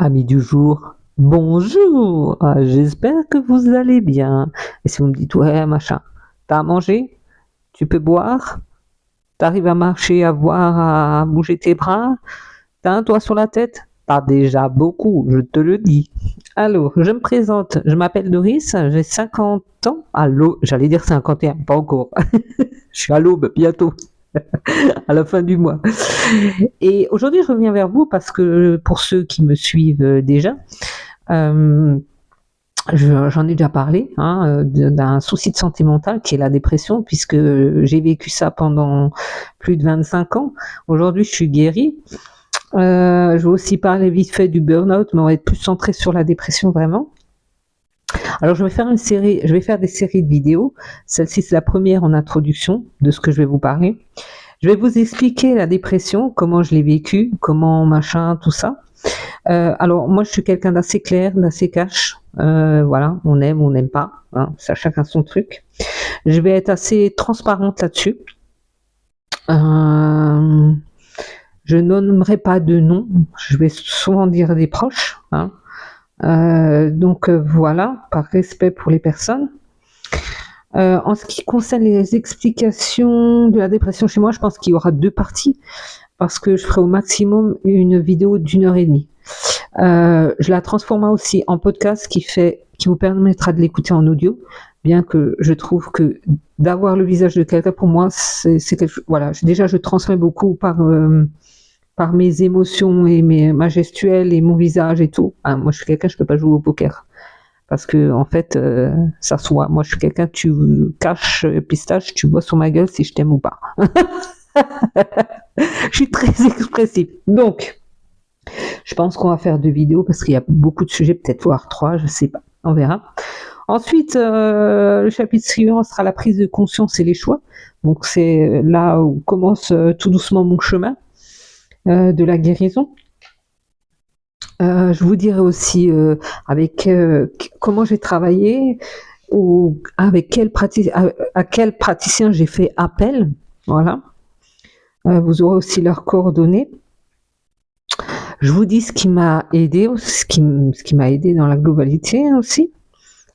Amis du jour, bonjour, j'espère que vous allez bien. Et si vous me dites, ouais, machin, t'as à manger, tu peux boire, t'arrives à marcher, à voir, à bouger tes bras, t'as un toit sur la tête, t'as déjà beaucoup, je te le dis. Alors, je me présente, je m'appelle Doris, j'ai 50 ans. Allô, j'allais dire 51, pas encore. Je suis à l'aube, bientôt, à la fin du mois. Et aujourd'hui, je reviens vers vous parce que pour ceux qui me suivent déjà, euh, j'en ai déjà parlé, d'un souci de santé mentale qui est la dépression, puisque j'ai vécu ça pendant plus de 25 ans. Aujourd'hui, je suis guérie. Je vais aussi parler vite fait du burn-out, mais on va être plus centré sur la dépression vraiment. Alors, je vais faire des séries de vidéos. Celle-ci, c'est la première en introduction de ce que je vais vous parler. Je vais vous expliquer la dépression, comment je l'ai vécue, comment machin, tout ça. Alors, moi, je suis quelqu'un d'assez clair, d'assez cash. Voilà, on aime, on n'aime pas. Hein, ça, chacun son truc. Je vais être assez transparente là-dessus. Je nommerai pas de nom. Je vais souvent dire des proches. Hein. Donc, voilà, par respect pour les personnes. En ce qui concerne les explications de la dépression chez moi, je pense qu'il y aura 2 parties parce que je ferai au maximum une vidéo d'1h30. Je la transformerai aussi en podcast qui vous permettra de l'écouter en audio, bien que je trouve que d'avoir le visage de quelqu'un, pour moi, c'est quelque chose. Voilà, déjà je transmets beaucoup par mes émotions et ma gestuelle et mon visage et tout. Moi, je suis quelqu'un, je peux pas jouer au poker. Parce que, en fait, ça se voit. Moi, je suis quelqu'un, tu caches pistache, tu vois sur ma gueule si je t'aime ou pas. Je suis très expressive. Donc, je pense qu'on va faire 2 vidéos parce qu'il y a beaucoup de sujets, peut-être voire 3, je sais pas. On verra. Ensuite, le chapitre suivant sera la prise de conscience et les choix. Donc, c'est là où commence tout doucement mon chemin de la guérison. Je vous dirai aussi avec comment j'ai travaillé ou avec à quel praticien j'ai fait appel. Voilà. Vous aurez aussi leurs coordonnées. Je vous dis ce qui m'a aidé, ce qui m'a aidé dans la globalité aussi.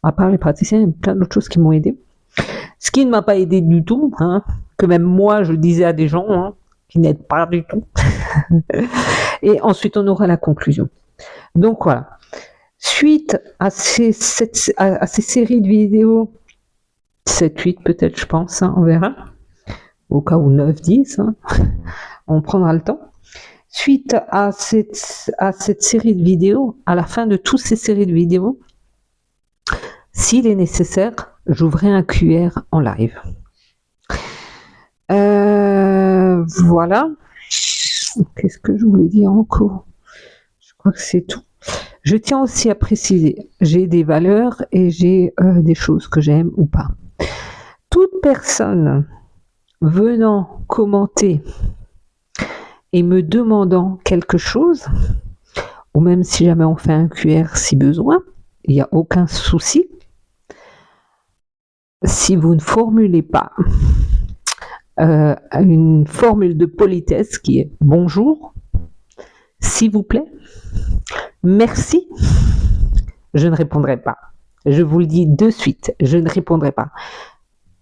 À part les praticiens, il y a plein d'autres choses qui m'ont aidé. Ce qui ne m'a pas aidé du tout, que même moi je disais à des gens qui n'aident pas du tout. Et ensuite on aura la conclusion. Donc voilà. Suite à ces séries de vidéos, 7-8 peut-être je pense, on verra. Au cas où 9-10, on prendra le temps. Suite à cette série de vidéos, à la fin de toutes ces séries de vidéos, s'il est nécessaire, j'ouvrirai un QR en live. Voilà. Qu'est-ce que je voulais dire encore? Je crois que c'est tout. Je tiens aussi à préciser, j'ai des valeurs et j'ai des choses que j'aime ou pas. Toute personne venant commenter et me demandant quelque chose, ou même si jamais on fait un QR si besoin, il n'y a aucun souci. Si vous ne formulez pas une formule de politesse qui est bonjour, s'il vous plaît, merci, je ne répondrai pas. Je vous le dis de suite, je ne répondrai pas.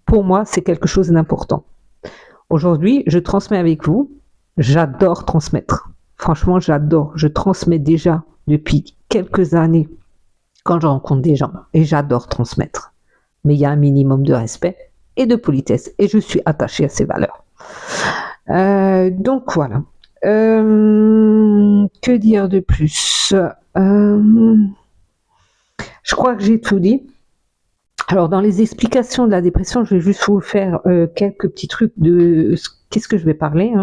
Pour moi, c'est quelque chose d'important. Aujourd'hui, je transmets avec vous. J'adore transmettre. Franchement, j'adore. Je transmets déjà depuis quelques années quand je rencontre des gens et j'adore transmettre. Mais il y a un minimum de respect et de politesse et je suis attachée à ces valeurs. Donc voilà. Que dire de plus? Je crois que j'ai tout dit. Alors, dans les explications de la dépression, je vais juste vous faire quelques petits trucs de qu'est-ce que je vais parler.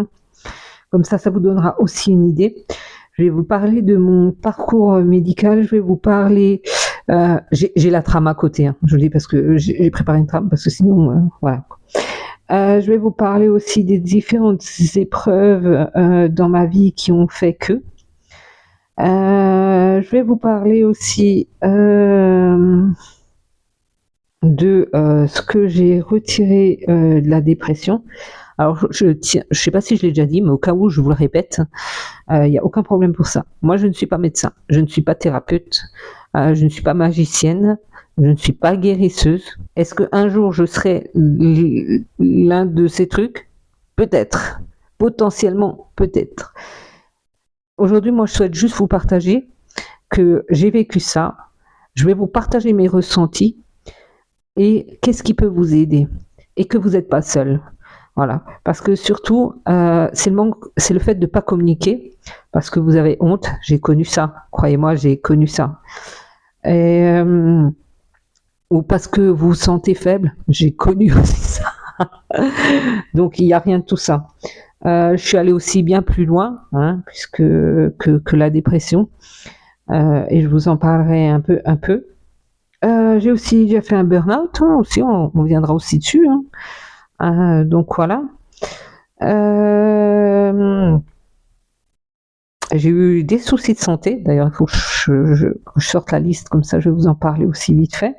Comme ça vous donnera aussi une idée. Je vais vous parler de mon parcours médical. Je vais vous parler... j'ai la trame à côté. Je le dis parce que j'ai préparé une trame, parce que sinon, voilà. Je vais vous parler aussi des différentes épreuves dans ma vie qui ont fait que... je vais vous parler aussi... de ce que j'ai retiré de la dépression. Alors, je sais pas si je l'ai déjà dit, mais au cas où, je vous le répète. Il n'y a aucun problème pour ça. Moi, je ne suis pas médecin, je ne suis pas thérapeute, je ne suis pas magicienne, je ne suis pas guérisseuse. Est-ce qu'un jour je serai l'un de ces trucs? Peut-être. Potentiellement, peut-être. Aujourd'hui, moi, je souhaite juste vous partager que j'ai vécu ça. Je vais vous partager mes ressentis et qu'est-ce qui peut vous aider et que vous n'êtes pas seul. Voilà, parce que surtout, c'est le fait de ne pas communiquer, parce que vous avez honte. J'ai connu ça, croyez-moi, j'ai connu ça. Et, ou parce que vous vous sentez faible, j'ai connu aussi ça. Donc il n'y a rien de tout ça. Je suis allée aussi bien plus loin, hein, puisque que la dépression, et je vous en parlerai un peu. J'ai aussi déjà fait un burn-out, hein, aussi, on viendra aussi dessus. Hein. Donc voilà. J'ai eu des soucis de santé, d'ailleurs il faut que je sorte la liste, comme ça je vais vous en parler aussi vite fait.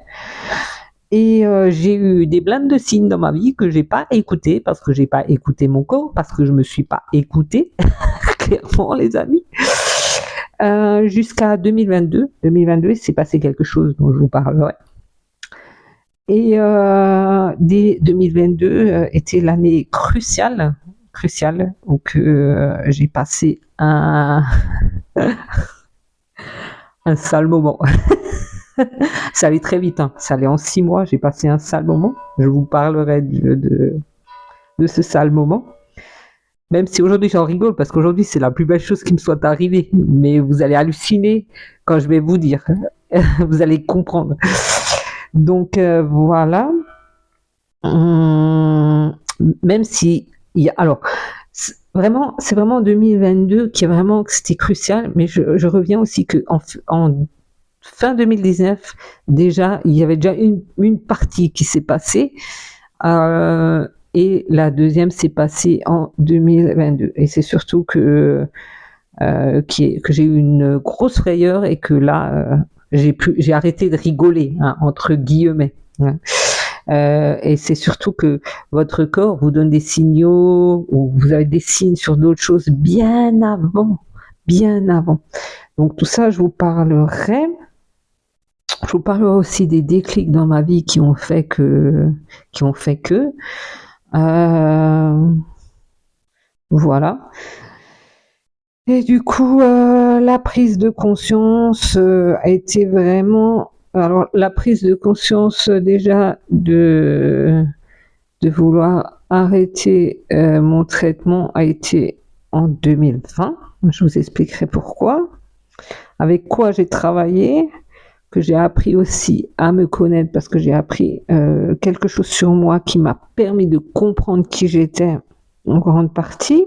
Et j'ai eu des blindes de signes dans ma vie que j'ai pas écouté, parce que j'ai pas écouté mon corps, parce que je me suis pas écoutée, clairement les amis. Jusqu'à 2022. 2022, il s'est passé quelque chose dont je vous parlerai. Et dès 2022 était l'année cruciale, donc j'ai passé un sale moment. Ça allait très vite, hein. Ça allait en 6 mois, j'ai passé un sale moment. Je vous parlerai de ce sale moment. Même si aujourd'hui j'en rigole, parce qu'aujourd'hui c'est la plus belle chose qui me soit arrivée. Mais vous allez halluciner quand je vais vous dire. Vous allez comprendre. Donc voilà. Même si alors c'est vraiment 2022 qui est vraiment, c'était crucial, mais je reviens aussi que en fin 2019 déjà il y avait déjà une partie qui s'est passée, et la deuxième s'est passée en 2022, et c'est surtout que j'ai eu une grosse frayeur et que là j'ai arrêté de rigoler, hein, entre guillemets, hein. Et c'est surtout que votre corps vous donne des signaux, ou vous avez des signes sur d'autres choses bien avant. Donc tout ça, je vous parlerai. Je vous parlerai aussi des déclics dans ma vie qui ont fait que. Voilà. Et du coup, la prise de conscience a été vraiment. Alors, la prise de conscience déjà de vouloir arrêter mon traitement a été en 2020. Je vous expliquerai pourquoi. Avec quoi j'ai travaillé, que j'ai appris aussi à me connaître, parce que j'ai appris quelque chose sur moi qui m'a permis de comprendre qui j'étais en grande partie.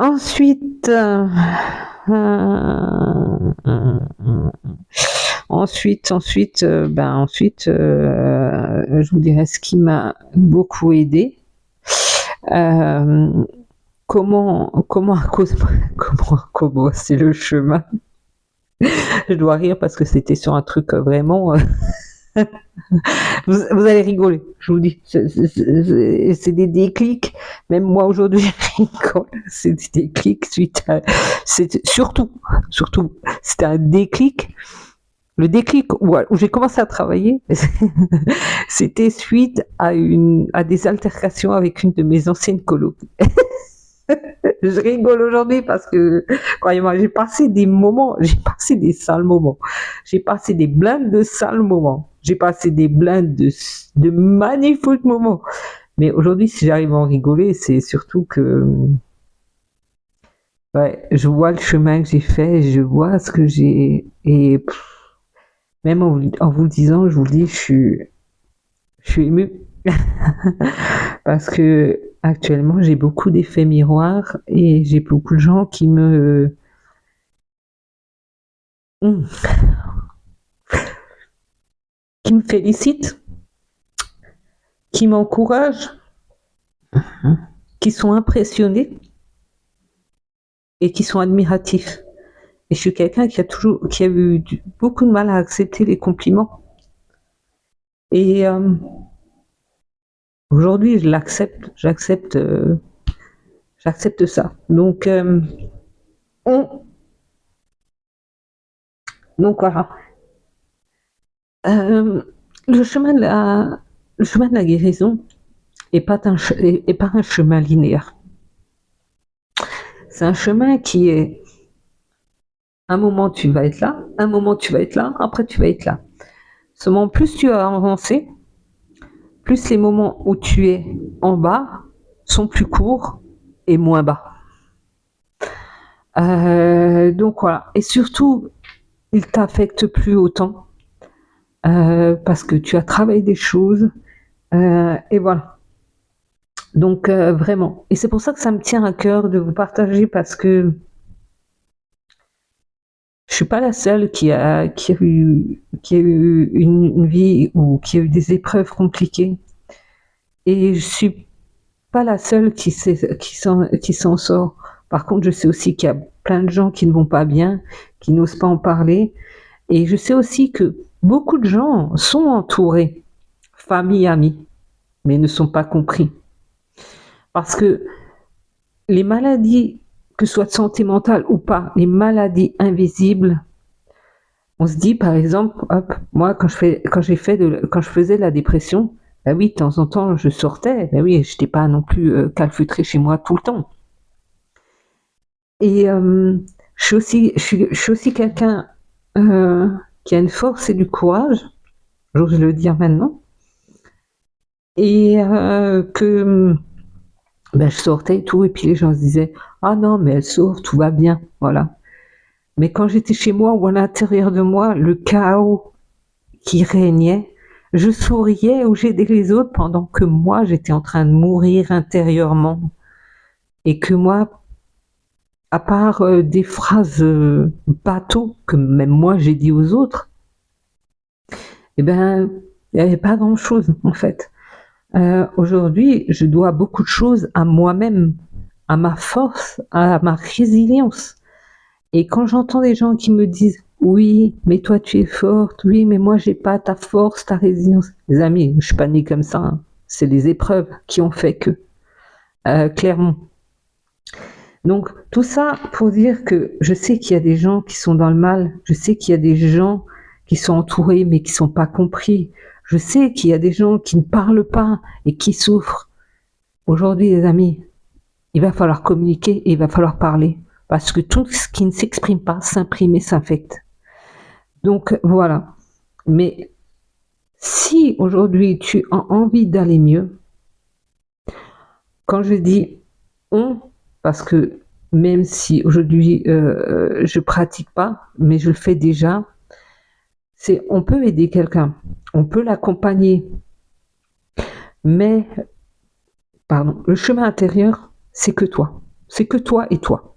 Ensuite, je vous dirais ce qui m'a beaucoup aidé. Comment c'est le chemin. Je dois rire parce que c'était sur un truc vraiment. Vous allez rigoler, je vous dis. C'est des déclics. Même moi aujourd'hui, je rigole. C'est des déclics suite à. Surtout, c'était un déclic. Le déclic où j'ai commencé à travailler, c'était suite à des altercations avec une de mes anciennes colocs. Je rigole aujourd'hui parce que, croyez-moi, j'ai passé des sales moments. J'ai passé des blindes de sales moments. J'ai passé des blindes de magnifiques moments. Mais aujourd'hui, si j'arrive à en rigoler, c'est surtout que, ouais, je vois le chemin que j'ai fait, je vois ce que j'ai, et même en vous le disant, je vous le dis, je suis émue. Parce que actuellement j'ai beaucoup d'effets miroirs et j'ai beaucoup de gens qui me félicitent, qui m'encouragent, qui sont impressionnés et qui sont admiratifs. Et je suis quelqu'un qui a eu beaucoup de mal à accepter les compliments. Et aujourd'hui, j'accepte J'accepte ça. On- donc voilà. Euh, le chemin de la guérison est pas un chemin linéaire. C'est un chemin qui est, un moment tu vas être là, un moment tu vas être là, après tu vas être là. Seulement, plus tu as avancé, plus les moments où tu es en bas sont plus courts et moins bas. Donc voilà. Et surtout, il t'affecte plus autant parce que tu as travaillé des choses et voilà. Donc vraiment. Et c'est pour ça que ça me tient à cœur de vous partager parce que je suis pas la seule qui a eu une vie ou qui a eu des épreuves compliquées. Et je suis pas la seule qui s'en sort. Par contre, je sais aussi qu'il y a plein de gens qui ne vont pas bien, qui n'osent pas en parler. Et je sais aussi que beaucoup de gens sont entourés, famille, amis, mais ne sont pas compris. Parce que les maladies, que ce soit de santé mentale ou pas, les maladies invisibles, on se dit par exemple, hop, moi quand je faisais de la dépression, ben oui, de temps en temps je sortais, ben oui, je n'étais pas non plus calfeutrée chez moi tout le temps. Et je suis aussi quelqu'un qui a une force et du courage, j'ose le dire maintenant, et que ben, je sortais et tout, et puis les gens se disaient ah non, mais elle sort, tout va bien, voilà. Mais quand j'étais chez moi ou à l'intérieur de moi, le chaos qui régnait, je souriais ou j'aidais les autres pendant que moi j'étais en train de mourir intérieurement. Et que moi, à part des phrases bateaux que même moi j'ai dit aux autres, eh ben, il n'y avait pas grand-chose en fait. Aujourd'hui, je dois beaucoup de choses à moi-même, à ma force, à ma résilience. Et quand j'entends des gens qui me disent oui, mais toi tu es forte, oui, mais moi j'ai pas ta force, ta résilience. Les amis, je suis pas née comme ça. Hein. C'est les épreuves qui ont fait que, clairement. Donc tout ça pour dire que je sais qu'il y a des gens qui sont dans le mal, je sais qu'il y a des gens qui sont entourés mais qui sont pas compris. Je sais qu'il y a des gens qui ne parlent pas et qui souffrent. Aujourd'hui, les amis, il va falloir communiquer et il va falloir parler. Parce que tout ce qui ne s'exprime pas s'imprime et s'infecte. Donc voilà. Mais si aujourd'hui tu as envie d'aller mieux, quand je dis on, parce que même si aujourd'hui je pratique pas, mais je le fais déjà, c'est on peut aider quelqu'un, on peut l'accompagner, mais pardon, le chemin intérieur, c'est que toi et toi.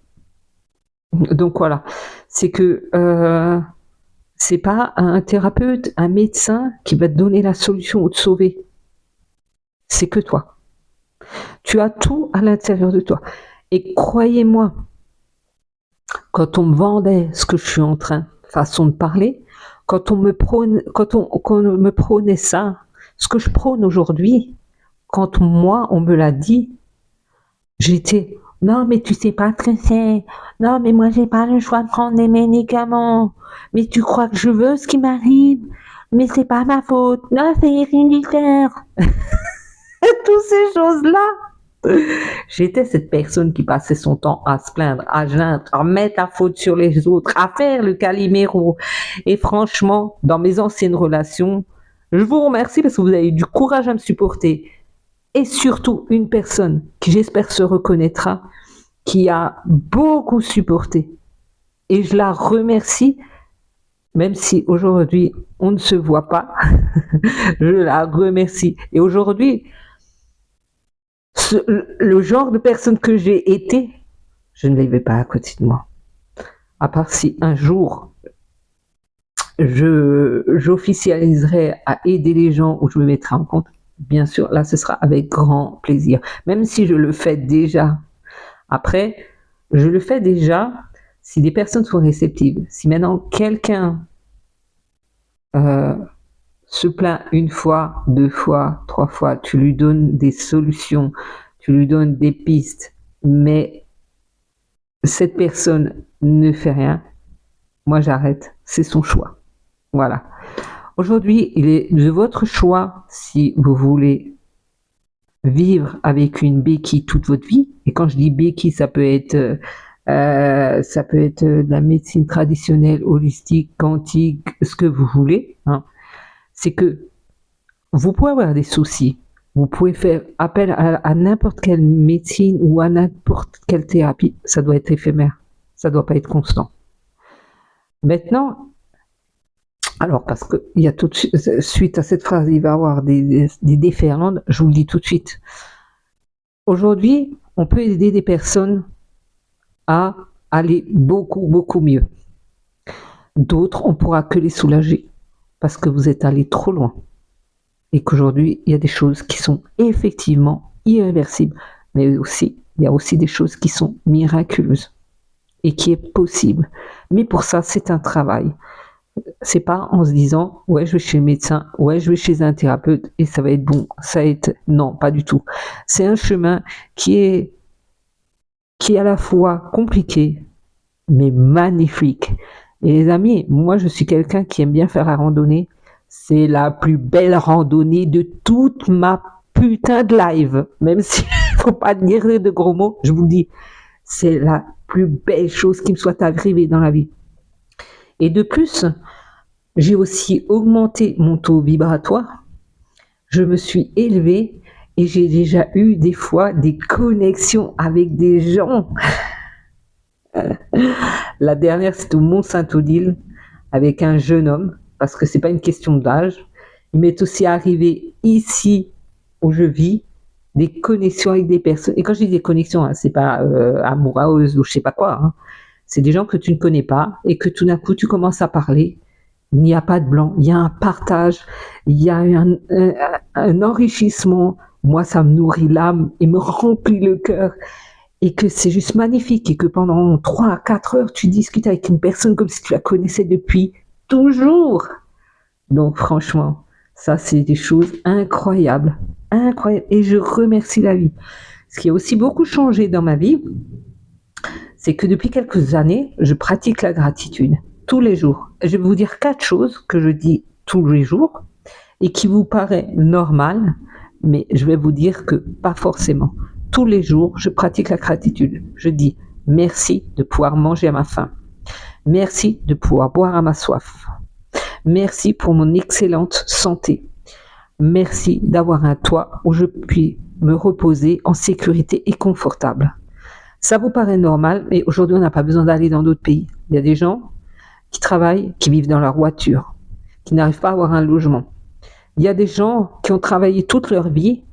Donc voilà, c'est que c'est pas un thérapeute, un médecin qui va te donner la solution ou te sauver. C'est que toi. Tu as tout à l'intérieur de toi. Et croyez-moi, quand on me vendait ce que je suis en train, façon de parler, quand on me prônait ça, ce que je prône aujourd'hui, quand moi on me l'a dit, j'étais non mais tu sais pas ce que c'est, non mais moi j'ai pas le choix de prendre des médicaments, mais tu crois que je veux ce qui m'arrive, mais c'est pas ma faute, non c'est héréditaire, toutes ces choses là. J'étais cette personne qui passait son temps à se plaindre, à geindre, à mettre la faute sur les autres, à faire le Calimero. Et franchement, dans mes anciennes relations, je vous remercie parce que vous avez eu du courage à me supporter. Et surtout, une personne qui j'espère se reconnaîtra, qui a beaucoup supporté. Et je la remercie, même si aujourd'hui on ne se voit pas, je la remercie. Et aujourd'hui, le genre de personne que j'ai été, je ne l'avais pas à côté de moi. À part si un jour j'officialiserai à aider les gens ou je me mettrai en compte, bien sûr, là ce sera avec grand plaisir. Même si je le fais déjà. Après, je le fais déjà si des personnes sont réceptives. Si maintenant quelqu'un se plaint une fois, deux fois, trois fois, tu lui donnes des solutions, tu lui donnes des pistes mais cette personne ne fait rien, moi j'arrête, c'est son choix. Voilà. Aujourd'hui, il est de votre choix si vous voulez vivre avec une béquille toute votre vie. Et quand je dis béquille, ça peut être de la médecine traditionnelle, holistique, quantique, ce que vous voulez. Hein. C'est que vous pouvez avoir des soucis. Vous pouvez faire appel à n'importe quelle médecine ou à n'importe quelle thérapie. Ça doit être éphémère. Ça doit pas être constant. Maintenant, alors parce que il y a tout de suite, suite à cette phrase, il va y avoir des déferlantes. Je vous le dis tout de suite. Aujourd'hui, on peut aider des personnes à aller beaucoup mieux. D'autres, on pourra que les soulager parce que vous êtes allé trop loin. Et qu'aujourd'hui, il y a des choses qui sont effectivement irréversibles, mais aussi, il y a aussi des choses qui sont miraculeuses et qui est possible. Mais pour ça, c'est un travail. C'est pas en se disant, ouais, je vais chez le médecin, ouais, je vais chez un thérapeute et ça va être bon, ça va être, non, pas du tout. C'est un chemin qui est à la fois compliqué, mais magnifique. Et les amis, moi, je suis quelqu'un qui aime bien faire la randonnée. C'est la plus belle randonnée de toute ma putain de live. Même s'il ne faut pas dire de gros mots, je vous le dis. C'est la plus belle chose qui me soit arrivée dans la vie. Et de plus, j'ai aussi augmenté mon taux vibratoire. Je me suis élevée et j'ai déjà eu des fois des connexions avec des gens. La dernière, c'était au Mont-Saint-Odile avec un jeune homme, parce que c'est pas une question d'âge. Il m'est aussi arrivé ici où je vis des connexions avec des personnes. Et quand je dis des connexions, hein, c'est pas amoureuse ou je sais pas quoi. Hein. C'est des gens que tu ne connais pas et que tout d'un coup tu commences à parler. Il n'y a pas de blanc, il y a un partage, il y a un enrichissement. Moi, ça me nourrit l'âme et me remplit le cœur. Et que c'est juste magnifique et que pendant 3 à 4 heures, tu discutes avec une personne comme si tu la connaissais depuis toujours. Donc franchement, ça c'est des choses incroyables, incroyables. Et je remercie la vie. Ce qui a aussi beaucoup changé dans ma vie, c'est que depuis quelques années, je pratique la gratitude tous les jours. Je vais vous dire 4 choses que je dis tous les jours et qui vous paraît normales, mais je vais vous dire que pas forcément. Tous les jours, je pratique la gratitude. Je dis merci de pouvoir manger à ma faim. Merci de pouvoir boire à ma soif. Merci pour mon excellente santé. Merci d'avoir un toit où je puis me reposer en sécurité et confortable. Ça vous paraît normal, mais aujourd'hui, on n'a pas besoin d'aller dans d'autres pays. Il y a des gens qui travaillent, qui vivent dans leur voiture, qui n'arrivent pas à avoir un logement. Il y a des gens qui ont travaillé toute leur vie,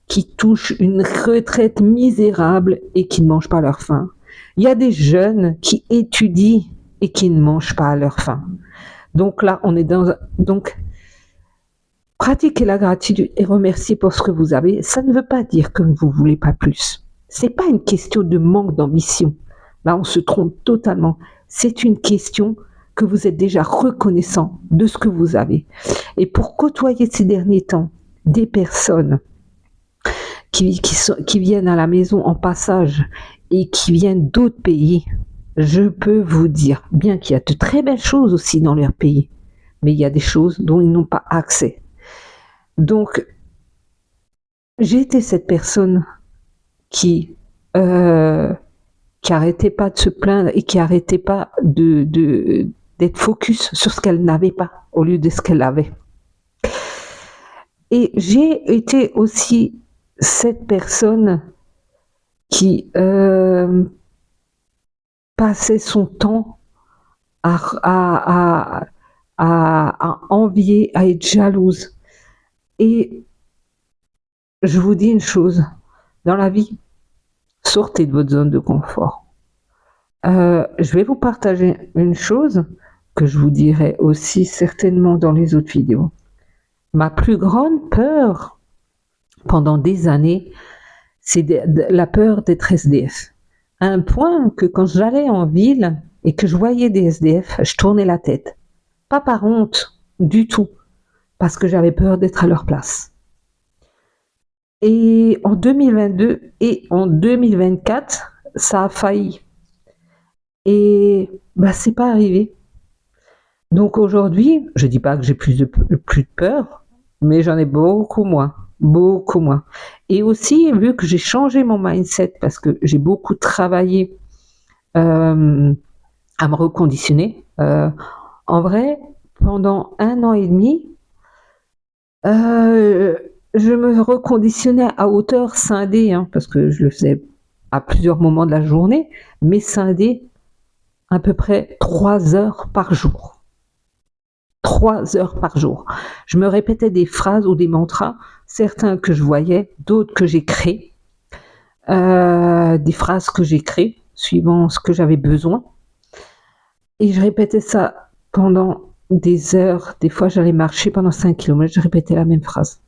qui touchent une retraite misérable et qui ne mangent pas à leur faim. Il y a des jeunes qui étudient et qui ne mangent pas à leur faim. Donc là, on est donc, pratiquer la gratitude et remercier pour ce que vous avez, ça ne veut pas dire que vous ne voulez pas plus. C'est pas une question de manque d'ambition. Là, on se trompe totalement. C'est une question que vous êtes déjà reconnaissant de ce que vous avez. Et pour côtoyer ces derniers temps des personnes qui viennent à la maison en passage et qui viennent d'autres pays, je peux vous dire, bien qu'il y a de très belles choses aussi dans leur pays, mais il y a des choses dont ils n'ont pas accès. Donc, j'ai été cette personne qui arrêtait pas de se plaindre et qui arrêtait pas d'être focus sur ce qu'elle n'avait pas au lieu de ce qu'elle avait. Et j'ai été aussi cette personne qui passait son temps à envier, à être jalouse. Et je vous dis une chose, dans la vie, sortez de votre zone de confort. Je vais vous partager une chose que je vous dirai aussi certainement dans les autres vidéos. Ma plus grande peur pendant des années, c'est la peur d'être SDF. À un point que quand j'allais en ville et que je voyais des SDF, je tournais la tête. Pas par honte du tout, parce que j'avais peur d'être à leur place. Et en 2022 et en 2024, ça a failli. Et bah, c'est pas arrivé. Donc aujourd'hui, je dis pas que j'ai plus de peur, mais j'en ai beaucoup moins, beaucoup moins. Et aussi, vu que j'ai changé mon mindset parce que j'ai beaucoup travaillé à me reconditionner, en vrai, pendant 1 an et demi, je me reconditionnais à hauteur scindée, hein, parce que je le faisais à plusieurs moments de la journée, mais scindée à peu près 3 heures par jour. 3 heures par jour. Je me répétais des phrases ou des mantras, certains que je voyais, d'autres que j'ai créés, des phrases que j'ai créées, suivant ce que j'avais besoin. Et je répétais ça pendant des heures. Des fois, j'allais marcher pendant 5 kilomètres, je répétais la même phrase.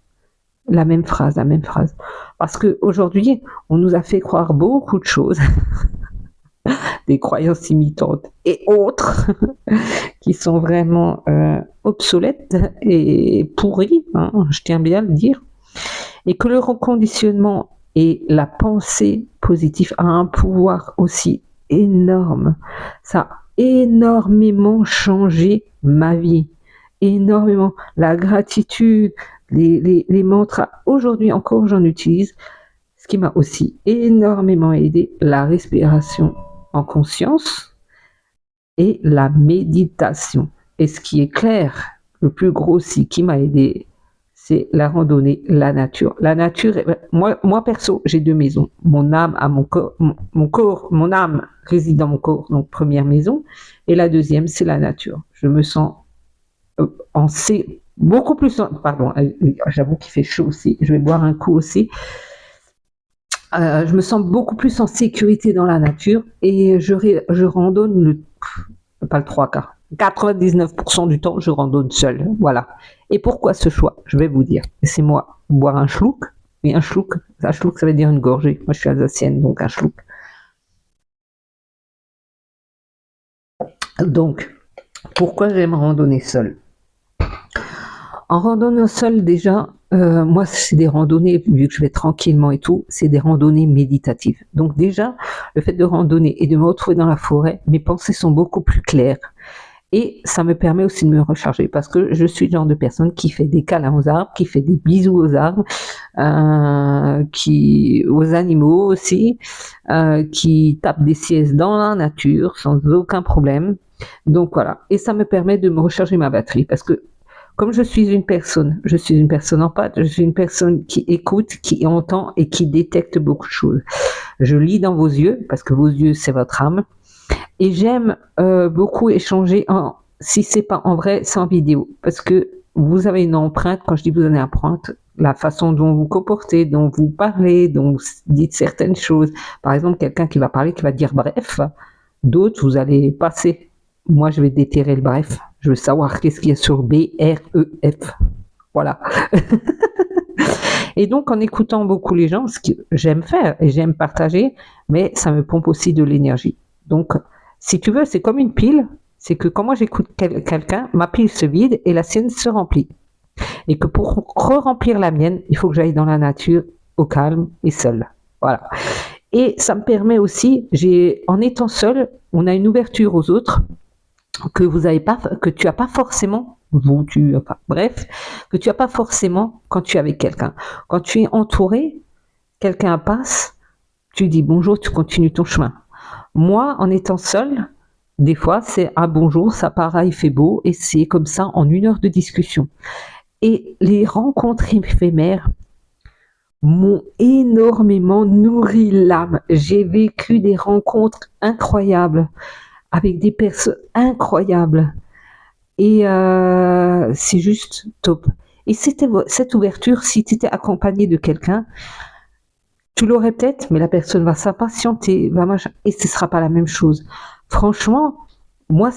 La même phrase, la même phrase. Parce qu'aujourd'hui, on nous a fait croire beaucoup de choses, des croyances imitantes et autres, qui sont vraiment obsolètes et pourries, hein, je tiens bien à le dire, et que le reconditionnement et la pensée positive a un pouvoir aussi énorme. Ça a énormément changé ma vie, énormément. La gratitude, les mantras, aujourd'hui encore j'en utilise. Ce qui m'a aussi énormément aidé, la respiration en conscience et la méditation. Et ce qui est clair, le plus gros aussi qui m'a aidé, c'est la randonnée, la nature. La nature, moi perso, j'ai 2 maisons. Mon âme a mon corps, mon âme réside dans mon corps, donc première maison. Et la deuxième, c'est la nature. Je me sens beaucoup plus, pardon, j'avoue qu'il fait chaud aussi. Je vais boire un coup aussi. Je me sens beaucoup plus en sécurité dans la nature et je randonne pas le 3 quarts. 99% du temps, je randonne seule. Voilà. Et pourquoi ce choix? Je vais vous dire. C'est moi, boire un schluck. Et un schluck, ça veut dire une gorgée. Moi, je suis alsacienne, donc un schluck. Donc, pourquoi j'aime randonner seule? En randonnant seule, déjà, moi, c'est des randonnées, vu que je vais tranquillement et tout, c'est des randonnées méditatives. Donc déjà, le fait de randonner et de me retrouver dans la forêt, mes pensées sont beaucoup plus claires. Et ça me permet aussi de me recharger parce que je suis le genre de personne qui fait des câlins aux arbres, qui fait des bisous aux arbres, aux animaux aussi, qui tape des siestes dans la nature sans aucun problème. Donc voilà. Et ça me permet de me recharger ma batterie parce que comme je suis une personne en pâte, je suis une personne qui écoute, qui entend et qui détecte beaucoup de choses. Je lis dans vos yeux parce que vos yeux c'est votre âme. Et j'aime beaucoup échanger, si c'est pas en vrai, c'est en vidéo, parce que vous avez une empreinte. Quand je dis vous avez une empreinte, la façon dont vous comportez, dont vous parlez, dont vous dites certaines choses. Par exemple, quelqu'un qui va parler, qui va dire bref, d'autres vous allez passer. Moi, je vais déterrer le bref. Je veux savoir qu'est-ce qu'il y a sur B-R-E-F. Voilà. Et donc, en écoutant beaucoup les gens, ce que j'aime faire et j'aime partager, mais ça me pompe aussi de l'énergie. Donc, si tu veux, c'est comme une pile, c'est que quand moi j'écoute quelqu'un, ma pile se vide et la sienne se remplit. Et que pour re-remplir la mienne, il faut que j'aille dans la nature, au calme et seul. Voilà. Et ça me permet aussi, en étant seul, on a une ouverture aux autres que tu as pas forcément, que tu as pas forcément quand tu es avec quelqu'un. Quand tu es entouré, quelqu'un passe, tu dis bonjour, tu continues ton chemin. Moi, en étant seule, des fois, c'est un bonjour, ça part, il fait beau, et c'est comme ça en 1 heure de discussion. Et les rencontres éphémères m'ont énormément nourri l'âme. J'ai vécu des rencontres incroyables avec des personnes incroyables. Et c'est juste top. Et cette ouverture, si tu étais accompagné de quelqu'un, tu l'aurais peut-être, mais la personne va s'impatienter, et ce sera pas la même chose. Franchement, moi,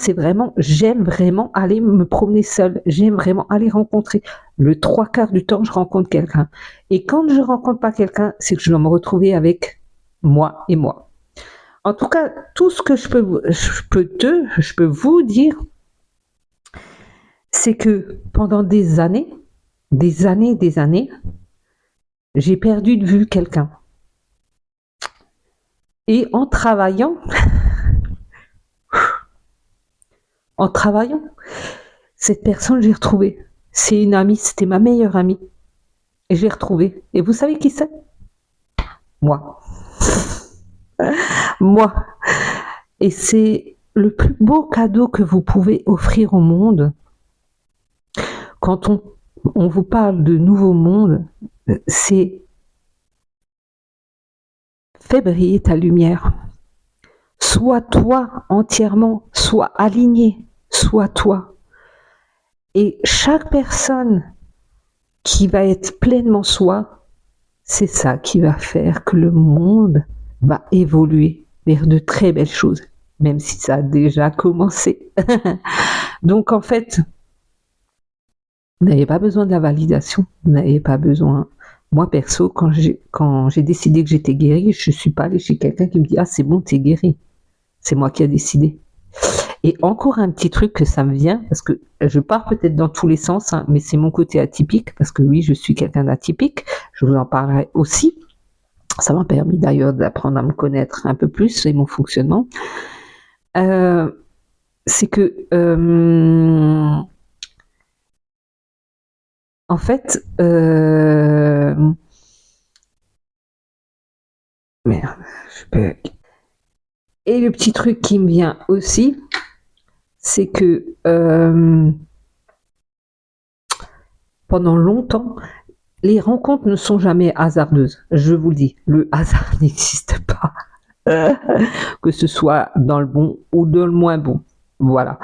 j'aime vraiment aller me promener seule. J'aime vraiment aller rencontrer. Le 3 quarts du temps, je rencontre quelqu'un. Et quand je rencontre pas quelqu'un, c'est que je dois me retrouver avec moi et moi. En tout cas, tout ce que je peux vous dire, c'est que pendant des années, j'ai perdu de vue quelqu'un. Et en travaillant, cette personne, j'ai retrouvé. C'est une amie, c'était ma meilleure amie. Et j'ai retrouvé. Et vous savez qui c'est? Moi. Moi. Et c'est le plus beau cadeau que vous pouvez offrir au monde. Quand on vous parle de nouveau monde, c'est fais briller ta lumière. Sois toi entièrement, sois aligné, sois toi. Et chaque personne qui va être pleinement soi, c'est ça qui va faire que le monde va évoluer vers de très belles choses, même si ça a déjà commencé. Donc en fait, vous n'avez pas besoin de la validation, vous n'avez pas besoin. Moi perso, quand j'ai décidé que j'étais guérie, je ne suis pas allée chez quelqu'un qui me dit « Ah c'est bon, t'es guérie ». C'est moi qui ai décidé. Et encore un petit truc que ça me vient, parce que je pars peut-être dans tous les sens, hein, mais c'est mon côté atypique, parce que oui, je suis quelqu'un d'atypique, je vous en parlerai aussi. Ça m'a permis d'ailleurs d'apprendre à me connaître un peu plus et mon fonctionnement. C'est que, en fait, merde, je peux... Et le petit truc qui me vient aussi, c'est que pendant longtemps, les rencontres ne sont jamais hasardeuses. Je vous le dis, le hasard n'existe pas. Que ce soit dans le bon ou dans le moins bon. Voilà.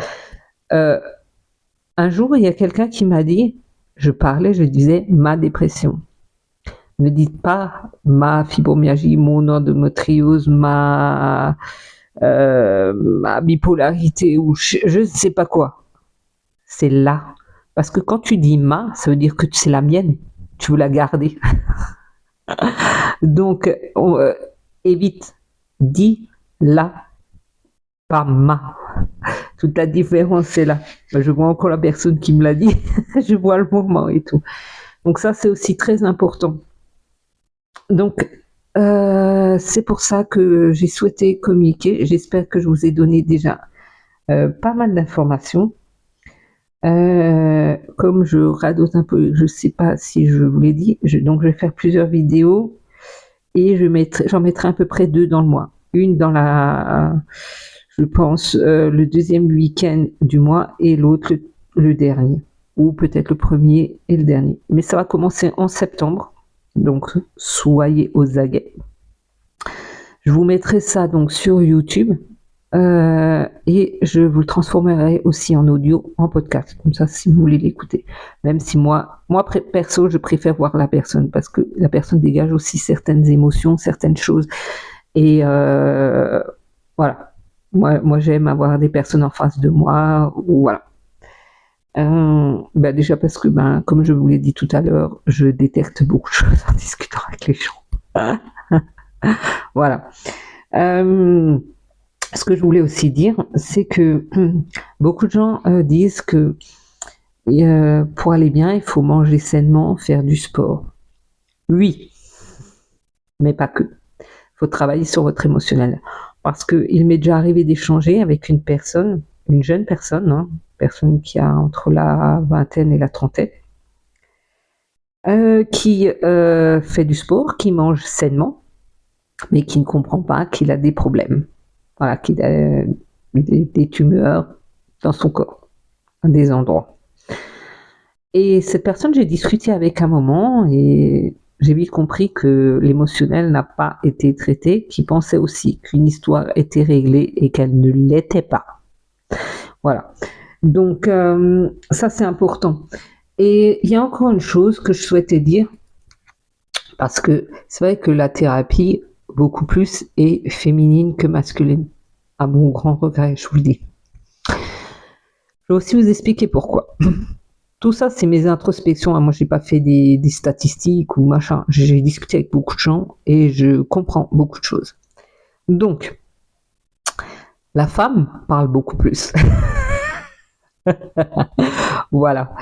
Un jour, il y a quelqu'un qui m'a dit, je disais ma dépression. Ne dites pas ma fibromyalgie, mon endométriose, ma bipolarité ou je ne sais pas quoi. C'est là. Parce que quand tu dis ma, ça veut dire que c'est la mienne. Tu veux la garder. Donc, évite. Dis la, pas ma. Toute la différence, c'est là. Je vois encore la personne qui me l'a dit. Je vois le mouvement et tout. Donc ça, c'est aussi très important. Donc, c'est pour ça que j'ai souhaité communiquer. J'espère que je vous ai donné déjà pas mal d'informations. Comme je radote un peu, je ne sais pas si je vous l'ai dit, donc je vais faire plusieurs vidéos et j'en mettrai à peu près 2 dans le mois. Une dans je pense, le deuxième week-end du mois et l'autre le dernier, ou peut-être le premier et le dernier. Mais ça va commencer en septembre, donc soyez aux aguets. Je vous mettrai ça donc sur YouTube et je vous le transformerai aussi en audio, en podcast, comme ça si vous voulez l'écouter. Même si moi perso, je préfère voir la personne parce que la personne dégage aussi certaines émotions, certaines choses. Et voilà. Moi, j'aime avoir des personnes en face de moi. Voilà. Déjà parce que, comme je vous l'ai dit tout à l'heure, je détecte beaucoup de choses en discutant avec les gens. Voilà. Ce que je voulais aussi dire, c'est que beaucoup de gens disent que pour aller bien, il faut manger sainement, faire du sport. Oui, mais pas que. Il faut travailler sur votre émotionnel. Parce qu'il m'est déjà arrivé d'échanger avec une jeune personne, personne qui a entre la vingtaine et la trentaine, qui fait du sport, qui mange sainement, mais qui ne comprend pas qu'il a des problèmes. Voilà, qu'il a des tumeurs dans son corps, à des endroits. Et cette personne, j'ai discuté avec un moment et j'ai vite compris que l'émotionnel n'a pas été traité, qu'il pensait aussi qu'une histoire était réglée et qu'elle ne l'était pas. Voilà. Donc, ça, c'est important. Et il y a encore une chose que je souhaitais dire, parce que c'est vrai que la thérapie, beaucoup plus, est féminine que masculine. À mon grand regret, je vous le dis. Je vais aussi vous expliquer pourquoi. Tout ça, c'est mes introspections. Moi, j'ai pas fait des statistiques ou machin. J'ai discuté avec beaucoup de gens et je comprends beaucoup de choses. Donc, la femme parle beaucoup plus. Voilà.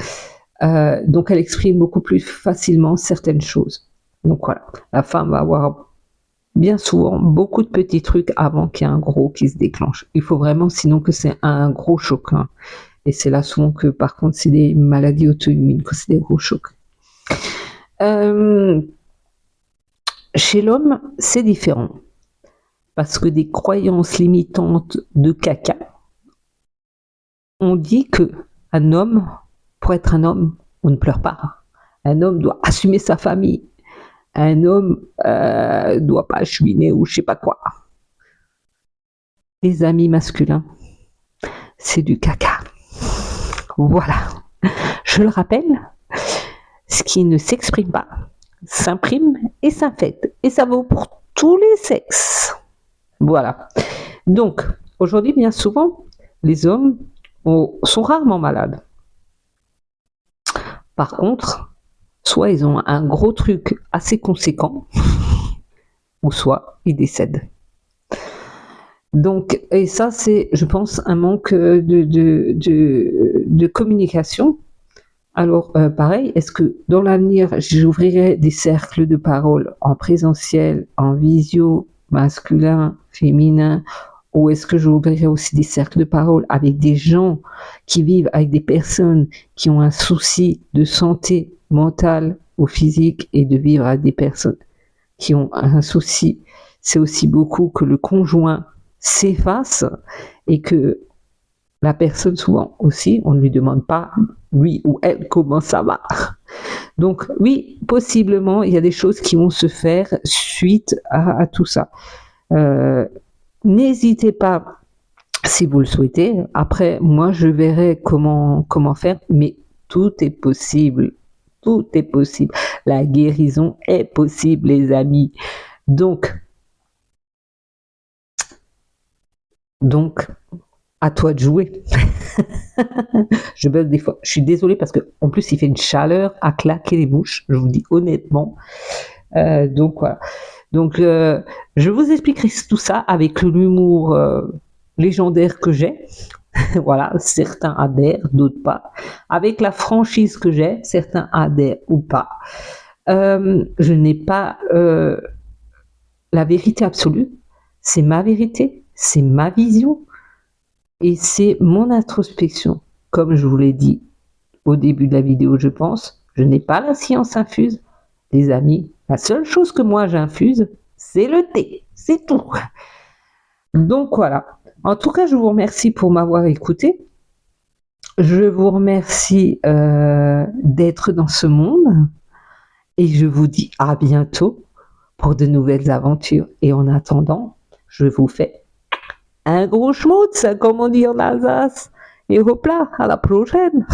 Donc, elle exprime beaucoup plus facilement certaines choses. Donc voilà, la femme va avoir bien souvent beaucoup de petits trucs avant qu'il y ait un gros qui se déclenche. Il faut vraiment, sinon que c'est un gros choc. Hein. Et c'est là souvent que par contre c'est des maladies auto-immunes, que c'est des gros chocs. Chez l'homme, c'est différent. Parce que des croyances limitantes de caca, on dit que un homme, pour être un homme, on ne pleure pas. Un homme doit assumer sa famille. Un homme doit pas chouiner ou je sais pas quoi. Les amis masculins, c'est du caca. Voilà. Je le rappelle, ce qui ne s'exprime pas s'imprime et s'infecte. Et ça vaut pour tous les sexes. Voilà. Donc, aujourd'hui, bien souvent, les hommes sont rarement malades. Par contre, soit ils ont un gros truc assez conséquent, ou soit ils décèdent. Donc, et ça, c'est, je pense, un manque de communication. Alors, pareil, est-ce que dans l'avenir, j'ouvrirai des cercles de parole en présentiel, en visio, masculin, féminin, ou est-ce que j'ouvrirai aussi des cercles de parole avec des gens qui vivent avec des personnes qui ont un souci de santé mentale ou physique et de vivre avec des personnes qui ont un souci, c'est aussi beaucoup que le conjoint s'efface et que la personne, souvent aussi, on ne lui demande pas, lui ou elle, comment ça va. Donc oui, possiblement, il y a des choses qui vont se faire suite à tout ça. N'hésitez pas, si vous le souhaitez. Après, moi, je verrai comment faire, mais tout est possible. Tout est possible. La guérison est possible, les amis. Donc, à toi de jouer. Je bug des fois. Je suis désolée parce que en plus il fait une chaleur à claquer les bouches. Je vous dis honnêtement. Donc voilà. Donc je vous expliquerai tout ça avec l'humour légendaire que j'ai. Voilà, certains adhèrent, d'autres pas. Avec la franchise que j'ai, certains adhèrent ou pas. Je n'ai pas la vérité absolue. C'est ma vérité, c'est ma vision. Et c'est mon introspection. Comme je vous l'ai dit au début de la vidéo, je pense, je n'ai pas la science infuse. Les amis, la seule chose que moi j'infuse, c'est le thé. C'est tout. Donc voilà. En tout cas, je vous remercie pour m'avoir écouté. Je vous remercie d'être dans ce monde. Et je vous dis à bientôt pour de nouvelles aventures. Et en attendant, je vous fais un gros schmutz, comme on dit en Alsace. Et hop là, à la prochaine.